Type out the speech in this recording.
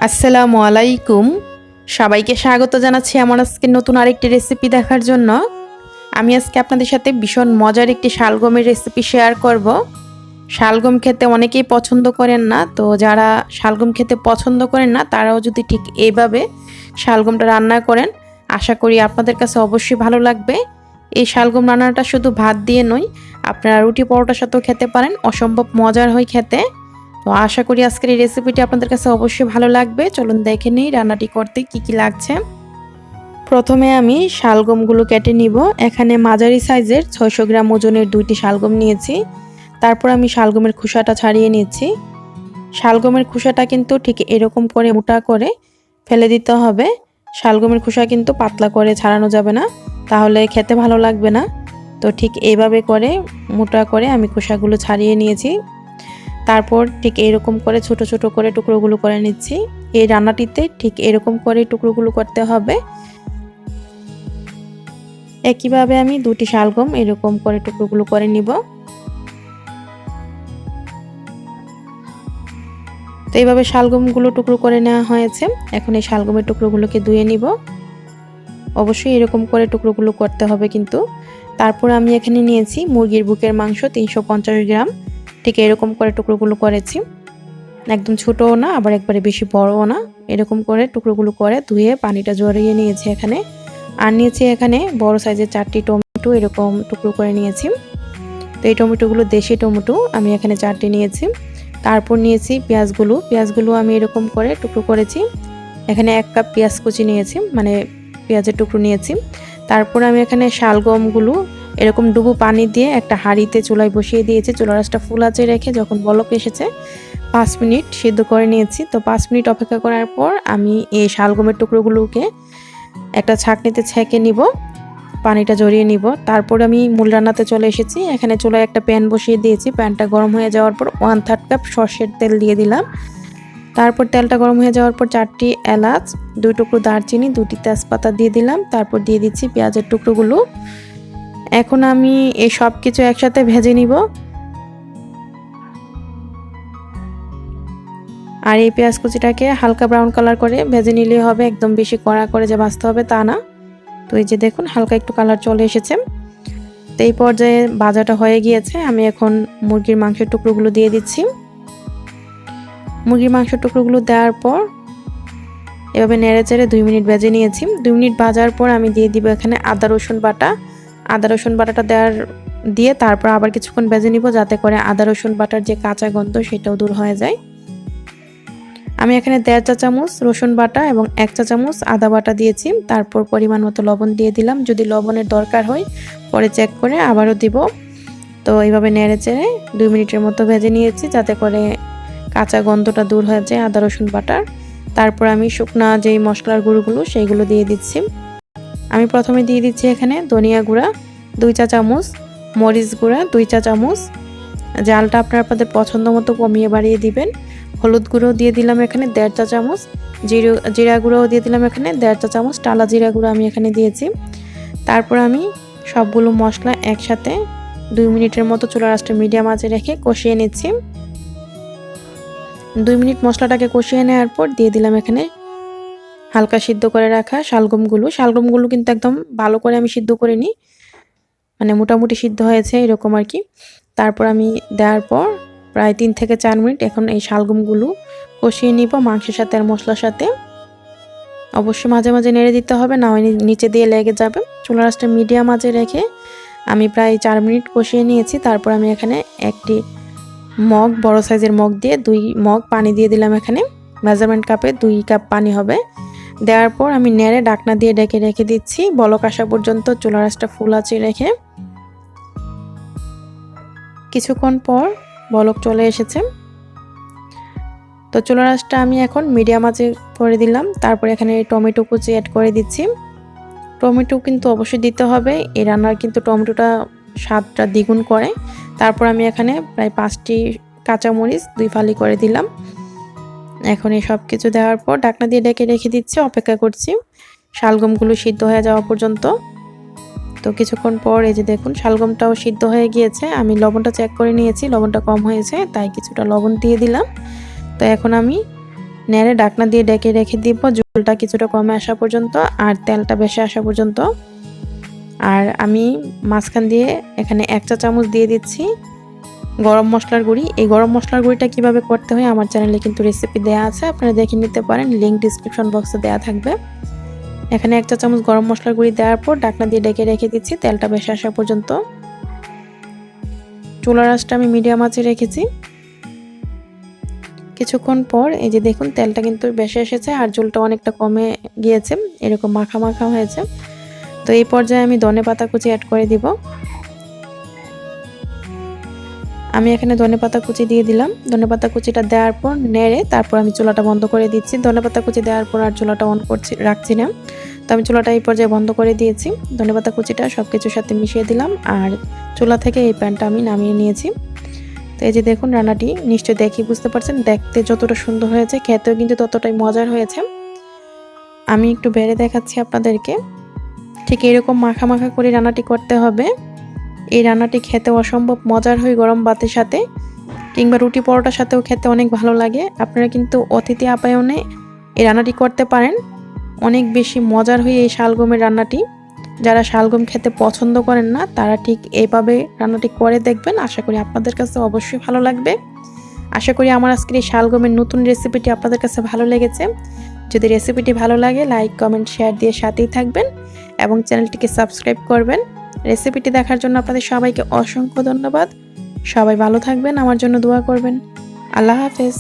আসসালামু আলাইকুম। সবাইকে স্বাগত জানাচ্ছি আমার আজকে নতুন আরেকটি রেসিপি দেখার জন্য। আমি আজকে আপনাদের সাথে ভীষণ মজার একটি শালগমের রেসিপি শেয়ার করব। শালগম খেতে অনেকেই পছন্দ করেন না, তো যারা শালগম খেতে পছন্দ করেন না তারাও যদি ঠিক এইভাবে শালগমটা রান্না করেন, আশা করি আপনাদের কাছে অবশ্যই ভালো লাগবে। এই শালগম রান্নাটা শুধু ভাত দিয়ে নয়, আপনারা রুটি পরোটার সাথেও খেতে পারেন, অসম্ভব মজার হয় খেতে। তো আশা করি আজকের এই রেসিপিটি আপনাদের কাছে অবশ্যই ভালো লাগবে। চলুন দেখে নিই রান্নাটি করতে কি কি লাগছে। প্রথমে আমি শালগমগুলো কেটে নিব। এখানে মাঝারি সাইজের 600 গ্রাম ওজনের 2টি শালগম নিয়েছি। তারপর আমি শালগমের খোসাটা ছাড়িয়ে নিয়েছি। শালগমের খোসাটা কিন্তু ঠিক এরকম করে মোটা করে ফেলে দিতে হবে। শালগমের খোসা কিন্তু পাতলা করে ছাড়ানো যাবে না, তাহলে খেতে ভালো লাগবে না। তো ঠিক এইভাবে করে মোটা করে আমি খোসাগুলো ছাড়িয়ে নিয়েছি। তারপর ঠিক এরকম করে ছোট ছোট করে টুকরোগুলো করে নিচ্ছি। এই রান্নাটিতে ঠিক এরকম করে টুকরোগুলো করতে হবে। একইভাবে আমি 2টি শালগম এরকম করে টুকরোগুলো করে নিব। তো এইভাবে শালগমগুলো টুকরো করে নেওয়া হয়েছে। এখন এই শালগমের টুকরোগুলোকে ধুয়ে নিব। অবশ্যই এরকম করে টুকরোগুলো করতে হবে কিন্তু। তারপর আমি এখানে নিয়েছি মুরগির বুকের মাংস 350 গ্রাম। ঠিক এরকম করে টুকরোগুলো করেছি, একদম ছোটও না আবার একবারে বেশি বড়ও না। এরকম করে টুকরোগুলো করে ধুয়ে পানিটা ঝরিয়ে নিয়েছি এখানে। আর নিয়েছি এখানে বড় সাইজের 4টি টমেটো, এরকম টুকরো করে নিয়েছি। তো এই টমেটোগুলো দেশি টমেটো, আমি এখানে 4টি নিয়েছি। তারপর নিয়েছি পেঁয়াজগুলো আমি এরকম করে টুকরো করেছি। এখানে 1 কাপ পেঁয়াজ কুচি নিয়েছি, মানে পেঁয়াজের টুকরো নিয়েছি। তারপর আমি এখানে শালগমগুলো এরকম ডুবো পানি দিয়ে একটা হাঁড়িতে চুলায় বসিয়ে দিয়েছি। চুলার আঁচটা ফুল আঁচে রেখে যখন বলক এসেছে 5 মিনিট সিদ্ধ করে নিয়েছি। তো 5 মিনিট অপেক্ষা করার পর আমি এই শালগমের টুকরোগুলোকে একটা ছাঁকনিতে ছেঁকে নিব, পানিটা ঝরিয়ে নিব। তারপর আমি মূল রান্নাতে চলে এসেছি। এখানে চুলায় একটা প্যান বসিয়ে দিয়েছি। প্যানটা গরম হয়ে যাওয়ার পর 1/3 কাপ সরষের তেল দিয়ে দিলাম। তারপর তেলটা গরম হয়ে যাওয়ার পর 4টি এলাচ, 2 টুকরো দারচিনি, 2টি তেজপাতা দিয়ে দিলাম। তারপর দিয়ে দিচ্ছি পেঁয়াজের টুকরোগুলো। এখন আমি এই সব কিছু একসাথে ভেজে নিব। আর এই পেঁয়াজ কুচিটাকে হালকা ব্রাউন কালার করে ভেজে নিলেই হবে, একদম বেশি কড়া করে যে ভাজতে হবে তা না। তো এই যে দেখুন হালকা একটু কালার চলে এসেছে। তো এই পর্যায়ে ভাজাটা হয়ে গিয়েছে। আমি এখন মুরগির মাংসের টুকরোগুলো দিয়ে দিচ্ছি। মুরগির মাংসের টুকরোগুলো দেওয়ার পর এভাবে নেড়ে চেড়ে 2 মিনিট ভেজে নিয়েছি। 2 মিনিট ভাজার পর আমি দিয়ে দিব এখানে আদা রসুন বাটাটা দিয়ে তারপর আবার কিছুক্ষণ ভেজে নিব, যাতে করে আদা রসুন বাটার যে কাঁচা গন্ধ সেটাও দূর হয়ে যায়। আমি এখানে 1.5 চা চামচ রসুন বাটা এবং 1 চা চামচ আদা বাটা দিয়েছি। তারপর পরিমাণ মতো লবণ দিয়ে দিলাম, যদি লবণের দরকার হয় পরে চেক করে আবারও দিব। তো এইভাবে নেড়ে চেড়ে 2 মিনিটের মতো ভেজে নিয়েছি, যাতে করে কাঁচা গন্ধটা দূর হয়ে যায় আদা রসুন বাটার। তারপর আমি শুকনা যেই মশলার গুঁড়োগুলো সেইগুলো দিয়ে দিচ্ছি। আমি প্রথমে দিয়ে দিচ্ছি এখানে ধনিয়া গুঁড়া 2 চা চামচ, মরিচ গুঁড়া 2 চা চামচ। জালটা আপনাদের পছন্দ মতো কমিয়ে বাড়িয়ে দিবেন। হলুদ গুঁড়ো দিয়ে দিলাম এখানে 1.5 চা চামচ, জিরা গুঁড়োও দিয়ে দিলাম এখানে 1.5 চা চামচ, টালা জিরা গুঁড়ো আমি এখানে দিয়েছি। তারপর আমি সবগুলো মশলা একসাথে 2 মিনিটের মতো চুলার আঁচটা মিডিয়াম আঁচে রেখে কষিয়ে নিচ্ছি। 2 মিনিট মশলাটাকে কষিয়ে নেওয়ার পর দিয়ে দিলাম এখানে হালকা সিদ্ধ করে রাখা শালগমগুলো কিন্তু একদম ভালো করে আমি সিদ্ধ করিনি, মানে মোটামুটি সিদ্ধ হয়েছে এরকম আর কি। তারপর আমি দেওয়ার পর প্রায় 3 থেকে 4 মিনিট এখন এই শালগমগুলো কষিয়ে নিব মাংসের সাথে আর মশলার সাথে। অবশ্যই মাঝে মাঝে নেড়ে দিতে হবে, না হয় নিচে দিয়ে লেগে যাবে। চুলার আঁচটা মিডিয়াম আঁচে রেখে আমি প্রায় 4 মিনিট কষিয়ে নিয়েছি। তারপর আমি এখানে একটি বড় সাইজের মগ দিয়ে 2 মগ পানি দিয়ে দিলাম। এখানে মেজারমেন্ট কাপে 2 কাপ পানি হবে। দেওয়ার পর আমি নেড়ে ঢাকনা দিয়ে ঢেকে রেখে দিচ্ছি বলক আসা পর্যন্ত, চুলার আঁচটা ফুল আঁচে রেখে। কিছুক্ষণ পর বলক চলে এসেছে। তো চুলার আঁচটা আমি এখন মিডিয়াম আঁচে করে দিলাম। তারপর এখানে টমেটো কুচি অ্যাড করে দিচ্ছি। টমেটো কিন্তু অবশ্যই দিতে হবে, এই রান্নার কিন্তু টমেটোটা স্বাদটা দ্বিগুণ করে। তারপর আমি এখানে প্রায় 5টি কাঁচামরিচ 2 ফালি করে দিলাম। এখন এই সব কিছু দেওয়ার পর ঢাকনা দিয়ে ঢেকে রেখে দিচ্ছি, অপেক্ষা করছি শালগমগুলো সিদ্ধ হয়ে যাওয়া পর্যন্ত। তো কিছুক্ষণ পর এই যে দেখুন শালগমটাও সিদ্ধ হয়ে গিয়েছে। আমি লবণটা চেক করে নিয়েছি, লবণটা কম হয়েছে তাই কিছুটা লবণ দিয়ে দিলাম। তো এখন আমি নেড়ে ঢাকনা দিয়ে ঢেকে রেখে দিব ঝোলটা কিছুটা কমে আসা পর্যন্ত আর তেলটা বেশি আসা পর্যন্ত। আর আমি মাঝখান দিয়ে এখানে 1 চা চামচ দিয়ে দিচ্ছি গরম মশলার গুঁড়ি। এই গরম মশলার গুঁড়িটা কিভাবে করতে হয় আমার চ্যানেলে কিন্তু রেসিপি দেওয়া আছে, আপনারা দেখে নিতে পারেন, লিংক ডিসক্রিপশন বক্সে দেওয়া থাকবে। এখানে 1 চা চামচ গরম মশলার গুঁড়ি দেওয়ার পর ঢাকনা দিয়ে ঢেকে রেখে দিচ্ছি তেলটা বেশি আসা পর্যন্ত। চুলার আঁচটা আমি মিডিয়াম আঁচে রেখেছি। কিছুক্ষণ পর এই যে দেখুন তেলটা কিন্তু বেশি এসেছে আর ঝোলটা অনেকটা কমে গিয়েছে, এরকম মাখা মাখা হয়েছে। তো এই পর্যায়ে আমি ধনেপাতা কুচি অ্যাড করে দিব। আমি এখানে ধনেপাতা কুচি দিয়ে দিলাম। ধনেপাতা কুচিটা দেওয়ার পর নেড়ে তারপর আমি চুলাটা বন্ধ করে দিচ্ছি। ধনেপাতা কুচি দেওয়ার পর আর চুলাটা অন রাখছি না, তো আমি চুলাটা এই পর্যায়ে বন্ধ করে দিয়েছি। ধনেপাতা কুচিটা সব কিছুর সাথে মিশিয়ে দিলাম আর চুলা থেকে এই প্যানটা আমি নামিয়ে নিয়েছি। তো এই যে দেখুন রান্নাটি নিশ্চয়ই দেখি বুঝতে পারছেন, দেখতে যতটা সুন্দর হয়েছে খেতেও কিন্তু ততটাই মজার হয়েছে। আমি একটু বেড়ে দেখাচ্ছি আপনাদেরকে। ঠিক এরকম মাখা মাখা করে রান্নাটি করতে হবে। এই রান্নাটি খেতে অসম্ভব মজার হয় গরম ভাতের সাথে কিংবা রুটি পরোটার সাথেও খেতে অনেক ভালো লাগে। আপনারা কিন্তু অতিথি আপ্যায়নে এই রান্নাটি করতে পারেন, অনেক বেশি মজার হয় এই শালগমের রান্নাটি। যারা শালগম খেতে পছন্দ করেন না তারা ঠিক এইভাবে রান্নাটি করে দেখবেন, আশা করি আপনাদের কাছে অবশ্যই ভালো লাগবে। আশা করি আমার আজকের এই শালগমের নতুন রেসিপিটি আপনাদের কাছে ভালো লেগেছে। যদি রেসিপিটি ভালো লাগে লাইক কমেন্ট শেয়ার দিয়ে সাথেই থাকবেন এবং চ্যানেলটিকে সাবস্ক্রাইব করবেন। রেসিপিটি দেখার জন্য আপনাদের সবাইকে অসংখ্য ধন্যবাদ। সবাই ভালো থাকবেন, আমার জন্য দোয়া করবেন। আল্লাহ হাফেজ।